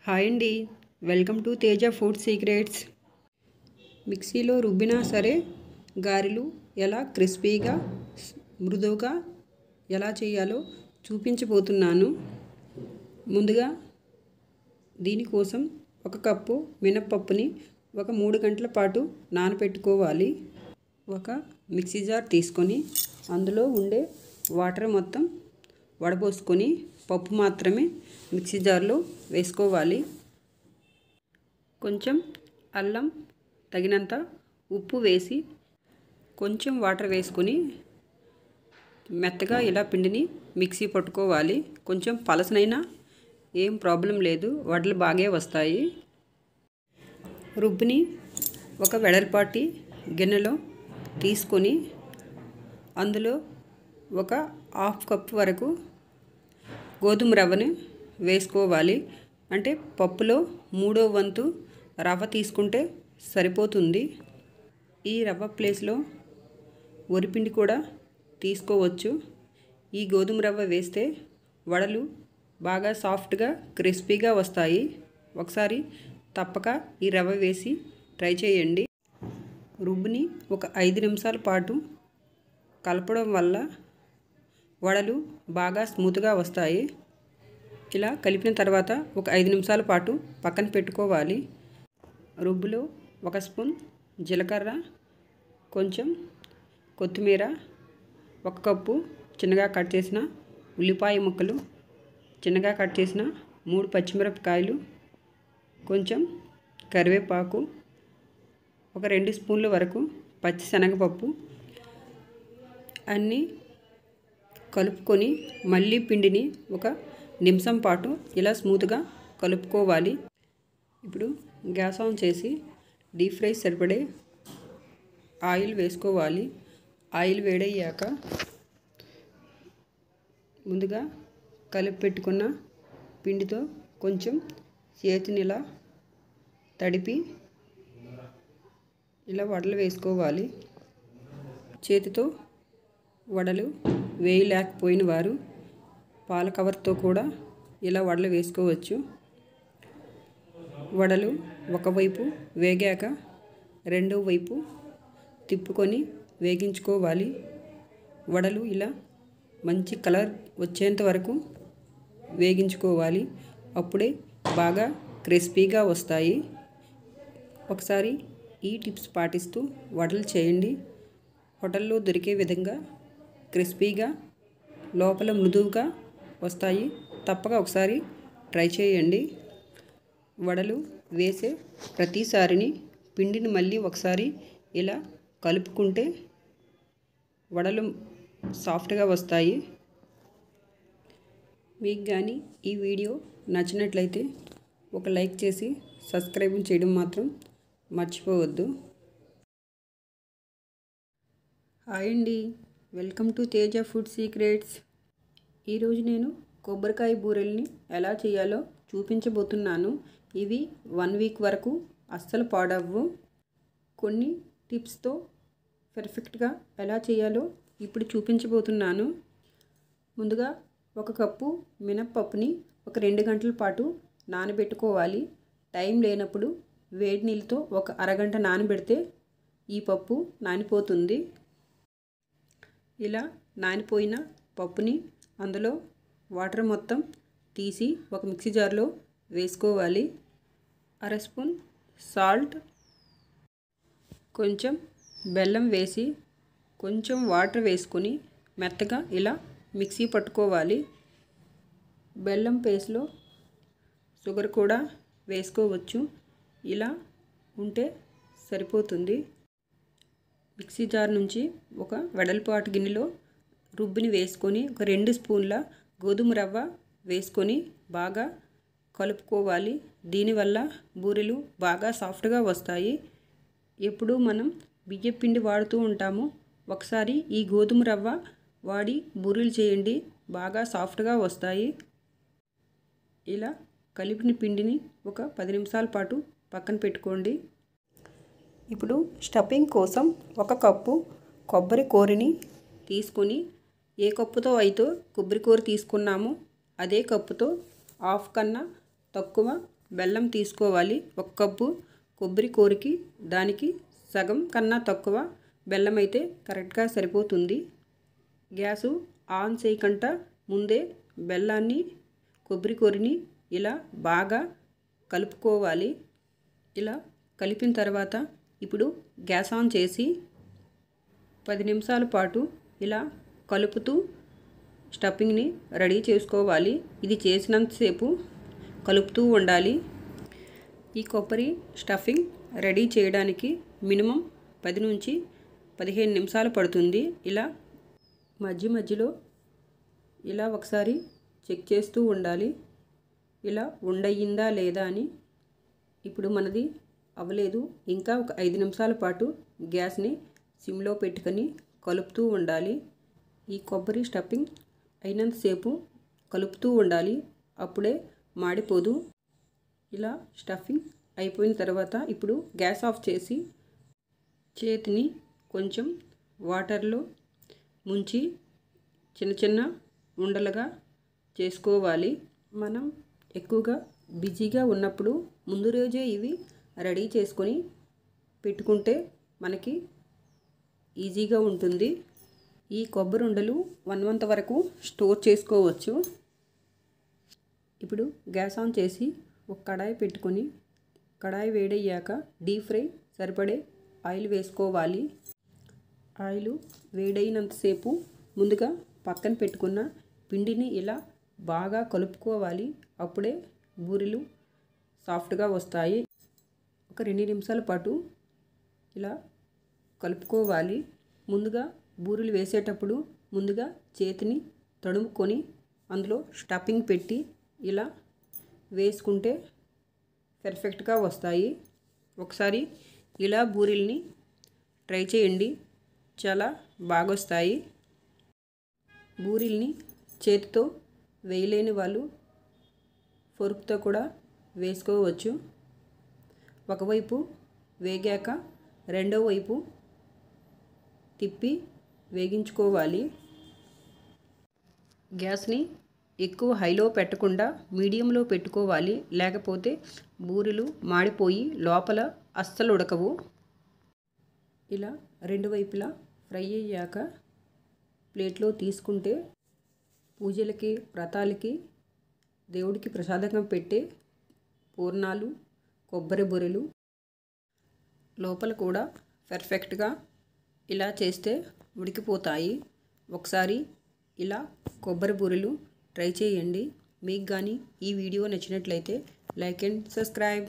Hi అండి, welcome to Teja food secrets. మిక్సీలో రుబ్బినా సరే గారెలు ఎలా క్రిస్పీగా మృదువుగా ఎలా చేయాలో చూపించబోతున్నాను. ముందుగా దీనికోసం ఒక కప్పు మినప్పప్పుని ఒక 3 గంటల పాటు నానబెట్టుకోవాలి. ఒక మిక్సీ జార్ తీసుకొని అందులో ఉండే వాటర్ మొత్తం వడపోసుకొని పప్పు మాత్రమే మిక్సీ జార్లో వేసుకోవాలి. కొంచెం అల్లం, తగినంత ఉప్పు వేసి కొంచెం వాటర్ వేసుకొని మెత్తగా ఇలా పిండిని మిక్సీ పట్టుకోవాలి. కొంచెం పలసనైనా ఏం ప్రాబ్లం లేదు, వడలు బాగా వస్తాయి. రుబ్బుని ఒక వెడల్పాటి గిన్నెలో తీసుకొని అందులో ఒక హాఫ్ కప్ వరకు గోధుమ రవ్వని వేసుకోవాలి. అంటే పప్పులో 1/3 వంతు రవ్వ తీసుకుంటే సరిపోతుంది. ఈ రవ్వ ప్లేస్లో వరిపిండి కూడా తీసుకోవచ్చు. ఈ గోధుమ రవ్వ వేస్తే వడలు బాగా సాఫ్ట్గా క్రిస్పీగా వస్తాయి. ఒకసారి తప్పక ఈ రవ్వ వేసి ట్రై చేయండి. రుబ్బుని ఒక 5 నిమిషాల పాటు కలపడం వల్ల వడలు బాగా స్మూత్గా వస్తాయి. ఇలా కలిపిన తర్వాత ఒక 5 నిమిషాల పాటు పక్కన పెట్టుకోవాలి. రుబ్బులో 1 స్పూన్ జీలకర్ర, కొంచెం కొత్తిమీర, 1 కప్పు చిన్నగా కట్ చేసిన ఉల్లిపాయ ముక్కలు, చిన్నగా కట్ చేసిన 3 పచ్చిమిరపకాయలు, కొంచెం కరివేపాకు, ఒక 2 స్పూన్ల వరకు పచ్చిశనగపప్పు అన్నీ కలుపుకొని మళ్ళీ పిండిని ఒక నిమిషం పాటు ఇలా స్మూత్గా కలుపుకోవాలి. ఇప్పుడు గ్యాస్ ఆన్ చేసి డీప్ ఫ్రై సరిపడే ఆయిల్ వేసుకోవాలి. ఆయిల్ వేడయ్యాక ముందుగా కలిపి పెట్టుకున్న పిండితో కొంచెం చేతిని ఇలా తడిపి ఇలా వడలు వేసుకోవాలి. చేతితో వడలు వేయలేకపోయిన వారు పాల కవర్తో కూడా ఇలా వడలు వేసుకోవచ్చు. వడలు ఒకవైపు వేగాక రెండో వైపు తిప్పుకొని వేగించుకోవాలి. వడలు ఇలా మంచి కలర్ వచ్చేంత వరకు వేగించుకోవాలి. అప్పుడే బాగా క్రిస్పీగా వస్తాయి. ఒకసారి ఈ టిప్స్ పాటిస్తూ వడలు చేయండి. హోటల్లో దొరికే విధంగా క్రిస్పీగా లోపల మృదువుగా వస్తాయి. తప్పక ఒకసారి ట్రై చేయండి. వడలు వేసే ప్రతిసారిని పిండిని మళ్ళీ ఒకసారి ఇలా కలుపుకుంటే వడలు సాఫ్ట్గా వస్తాయి. మీకు కానీ ఈ వీడియో నచ్చినట్లయితే ఒక లైక్ చేసి సబ్స్క్రైబ్ చేయడం మాత్రం మర్చిపోవద్దు. హాయ్ అండి, welcome to Teja food secrets. ఈరోజు నేను కొబ్బరికాయ బూరెల్ని ఎలా చేయాలో చూపించబోతున్నాను. ఇవి 1 వీక్ వరకు అస్సలు పాడవ్వు. కొన్ని టిప్స్తో పర్ఫెక్ట్గా ఎలా చేయాలో ఇప్పుడు చూపించబోతున్నాను. ముందుగా 1 కప్పు మినప్పప్పుని ఒక 2 గంటల పాటు నానబెట్టుకోవాలి. టైం లేనప్పుడు వేడి నీళ్ళతో ఒక అరగంట నానబెడితే ఈ పప్పు నానిపోతుంది. ఇలా నానిపోయిన పప్పుని అందులో వాటర్ మొత్తం తీసి ఒక మిక్సీ జార్లో వేసుకోవాలి. 1/2 స్పూన్ సాల్ట్, కొంచెం బెల్లం వేసి కొంచెం వాటర్ వేసుకొని మెత్తగా ఇలా మిక్సీ పట్టుకోవాలి. బెల్లం పేస్ట్లో షుగర్ కూడా వేసుకోవచ్చు. ఇలా ఉంటే సరిపోతుంది. మిక్సీ జార్ నుంచి ఒక వెడల్పాటు గిన్నెలో రుబ్బిని వేసుకొని ఒక 2 స్పూన్ల గోధుమ రవ్వ వేసుకొని బాగా కలుపుకోవాలి. దీనివల్ల బూరెలు బాగా సాఫ్ట్గా వస్తాయి. ఎప్పుడు మనం బియ్యం పిండి వాడుతూ ఉంటాము. ఒకసారి ఈ గోధుమ రవ్వ వాడి బూరెలు చేయండి, బాగా సాఫ్ట్గా వస్తాయి. ఇలా కలిపిన పిండిని ఒక 10 నిమిషాల పాటు పక్కన పెట్టుకోండి. ఇప్పుడు స్టఫింగ్ కోసం 1 కప్పు కొబ్బరి కూరని తీసుకొని ఏ కప్పుతో అయితే కొబ్బరి కూర తీసుకున్నామో అదే కప్పుతో హాఫ్ కన్నా తక్కువ బెల్లం తీసుకోవాలి. 1 కప్పు కొబ్బరి కూరకి దానికి సగం కన్నా తక్కువ బెల్లం అయితే కరెక్ట్గా సరిపోతుంది. గ్యాసు ఆన్ చేయకుండా ముందే బెల్లాన్ని కొబ్బరి కూరని ఇలా బాగా కలుపుకోవాలి. ఇలా కలిపిన తర్వాత ఇప్పుడు గ్యాస్ ఆన్ చేసి 10 నిమిషాల పాటు ఇలా కలుపుతూ స్టఫింగ్ని రెడీ చేసుకోవాలి. ఇది చేసినంతసేపు కలుపుతూ ఉండాలి. ఈ కొబ్బరి స్టఫింగ్ రెడీ చేయడానికి మినిమం 10 నుంచి 15 నిమిషాలు పడుతుంది. ఇలా మధ్యలో ఇలా ఒకసారి చెక్ చేస్తూ ఉండాలి. ఇలా ఉండయిందా లేదా అని. ఇప్పుడు మనది అవ్వలేదు. ఇంకా ఒక 5 నిమిషాల పాటు గ్యాస్ని సిమ్లో పెట్టుకొని కలుపుతూ ఉండాలి. ఈ కొబ్బరి స్టఫింగ్ అయినంతసేపు కలుపుతూ ఉండాలి. అప్పుడే మాడిపోదు. ఇలా స్టఫింగ్ అయిపోయిన తర్వాత ఇప్పుడు గ్యాస్ ఆఫ్ చేసి చేతిని కొంచెం వాటర్లో ముంచి చిన్న ఉండలుగా చేసుకోవాలి. మనం ఎక్కువగా బిజీగా ఉన్నప్పుడు ముందు రోజే ఇవి రెడీ చేసుకొని పెట్టుకుంటే మనకి ఈజీగా ఉంటుంది. ఈ కొబ్బరి ఉండలు 1 మంత్ వరకు స్టోర్ చేసుకోవచ్చు. ఇప్పుడు గ్యాస్ ఆన్ చేసి ఒక కడాయి పెట్టుకొని కడాయి వేడయ్యాక డీప్ ఫ్రై సరిపడే ఆయిల్ వేసుకోవాలి. ఆయిల్ వేడైనంతసేపు ముందుగా పక్కన పెట్టుకున్న పిండిని ఇలా బాగా కలుపుకోవాలి. అప్పుడే బూరెలు సాఫ్ట్గా వస్తాయి. ఒక 2 నిమిషాల పాటు ఇలా కలుపుకోవాలి. ముందుగా బూరెలు వేసేటప్పుడు ముందుగా చేతిని తడుముకొని అందులో స్టఫింగ్ పెట్టి ఇలా వేసుకుంటే పర్ఫెక్ట్గా వస్తాయి. ఒకసారి ఇలా బూరెల్ని ట్రై చేయండి. చాలా బాగొస్తాయి. బూరెల్ని చేతితో వేయలేని వాళ్ళు ఫోర్క్తో కూడా వేసుకోవచ్చు. ఒకవైపు వేగాక రెండో వైపు తిప్పి వేగించుకోవాలి. గ్యాస్ని ఎక్కువ హైలో పెట్టకుండా మీడియంలో పెట్టుకోవాలి. లేకపోతే బూరెలు మాడిపోయి లోపల అస్సలు ఉడకవు. ఇలా 2 వైపులా ఫ్రై అయ్యాక ప్లేట్లో తీసుకుంటే పూజలకి వ్రతాలకి దేవుడికి ప్రసాదంగా పెట్టే పూర్ణాలు కొబ్బరి బూరెలు లోపల కూడా పర్ఫెక్ట్గా ఇలా చేస్తే ఉడికిపోతాయి. ఒకసారి ఇలా కొబ్బరి బూరెలు ట్రై చేయండి. మీకు కానీ ఈ వీడియో నచ్చినట్లయితే లైక్ అండ్ సబ్స్క్రైబ్.